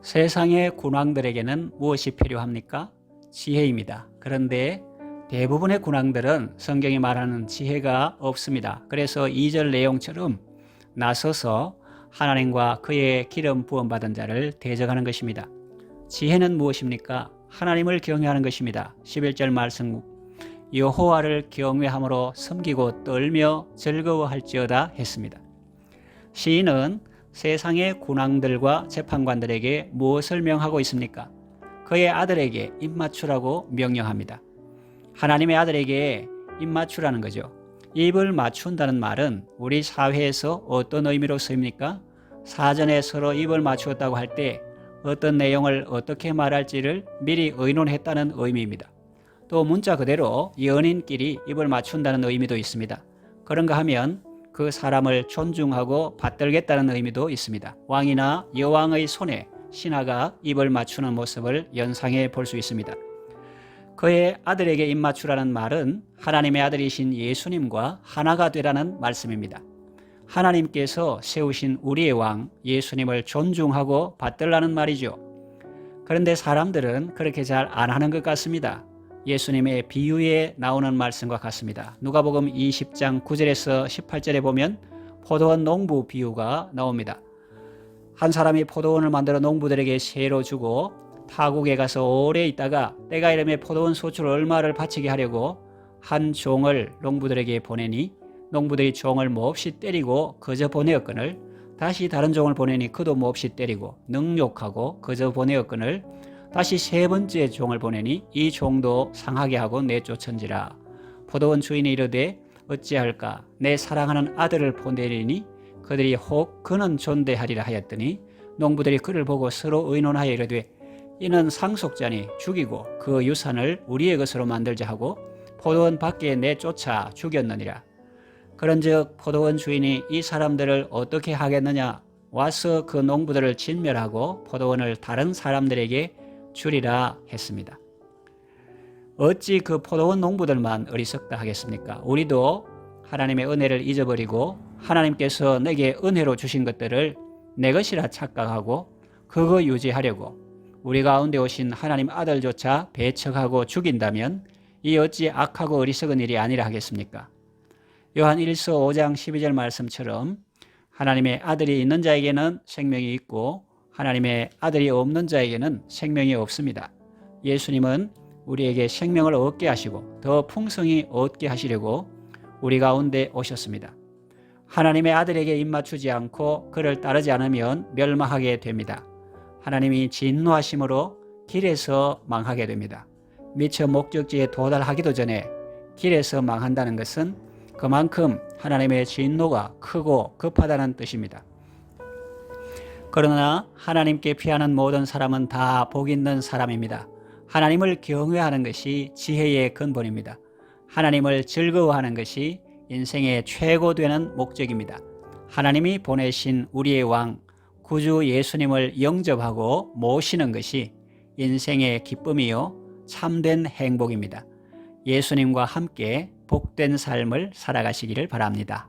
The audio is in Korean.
세상의 군왕들에게는 무엇이 필요합니까? 지혜입니다. 그런데 대부분의 군왕들은 성경이 말하는 지혜가 없습니다. 그래서 2절 내용처럼 나서서 하나님과 그의 기름 부음받은 자를 대적하는 것입니다. 지혜는 무엇입니까? 하나님을 경외하는 것입니다. 11절 말씀, 여호와를 경외함으로 섬기고 떨며 즐거워할지어다 했습니다. 시인은 세상의 군왕들과 재판관들에게 무엇을 명하고 있습니까? 그의 아들에게 입맞추라고 명령합니다. 하나님의 아들에게 입맞추라는 거죠. 입을 맞춘다는 말은 우리 사회에서 어떤 의미로 쓰입니까? 사전에 서로 입을 맞추었다고 할 때 어떤 내용을 어떻게 말할지를 미리 의논했다는 의미입니다. 또 문자 그대로 연인끼리 입을 맞춘다는 의미도 있습니다. 그런가 하면 그 사람을 존중하고 받들겠다는 의미도 있습니다. 왕이나 여왕의 손에 신하가 입을 맞추는 모습을 연상해 볼 수 있습니다. 그의 아들에게 입 맞추라는 말은 하나님의 아들이신 예수님과 하나가 되라는 말씀입니다. 하나님께서 세우신 우리의 왕 예수님을 존중하고 받들라는 말이죠. 그런데 사람들은 그렇게 잘 안 하는 것 같습니다. 예수님의 비유에 나오는 말씀과 같습니다. 누가복음 20장 9절에서 18절에 보면 포도원 농부 비유가 나옵니다. 한 사람이 포도원을 만들어 농부들에게 세로 주고 타국에 가서 오래 있다가 때가 이르매 포도원 소출 얼마를 바치게 하려고 한 종을 농부들에게 보내니 농부들이 종을 몹시 때리고 거저 보내었거늘 다시 다른 종을 보내니 그도 몹시 때리고 능욕하고 거저 보내었거늘 다시 세 번째 종을 보내니 이 종도 상하게 하고 내쫓은지라. 포도원 주인이 이르되 어찌할까 내 사랑하는 아들을 보내리니 그들이 혹 그는 존대하리라 하였더니 농부들이 그를 보고 서로 의논하여 이르되 이는 상속자니 죽이고 그 유산을 우리의 것으로 만들자 하고 포도원 밖에 내쫓아 죽였느니라. 그런즉 포도원 주인이 이 사람들을 어떻게 하겠느냐 와서 그 농부들을 진멸하고 포도원을 다른 사람들에게 주리라 했습니다. 어찌 그 포도원 농부들만 어리석다 하겠습니까? 우리도 하나님의 은혜를 잊어버리고 하나님께서 내게 은혜로 주신 것들을 내 것이라 착각하고 그거 유지하려고 우리 가운데 오신 하나님 아들조차 배척하고 죽인다면 이 어찌 악하고 어리석은 일이 아니라 하겠습니까? 요한 1서 5장 12절 말씀처럼 하나님의 아들이 있는 자에게는 생명이 있고 하나님의 아들이 없는 자에게는 생명이 없습니다. 예수님은 우리에게 생명을 얻게 하시고 더 풍성히 얻게 하시려고 우리 가운데 오셨습니다. 하나님의 아들에게 입맞추지 않고 그를 따르지 않으면 멸망하게 됩니다. 하나님이 진노하심으로 길에서 망하게 됩니다. 미처 목적지에 도달하기도 전에 길에서 망한다는 것은 그만큼 하나님의 진노가 크고 급하다는 뜻입니다. 그러나 하나님께 피하는 모든 사람은 다 복 있는 사람입니다. 하나님을 경외하는 것이 지혜의 근본입니다. 하나님을 즐거워하는 것이 인생의 최고 되는 목적입니다. 하나님이 보내신 우리의 왕, 구주 예수님을 영접하고 모시는 것이 인생의 기쁨이요 참된 행복입니다. 예수님과 함께 복된 삶을 살아가시기를 바랍니다.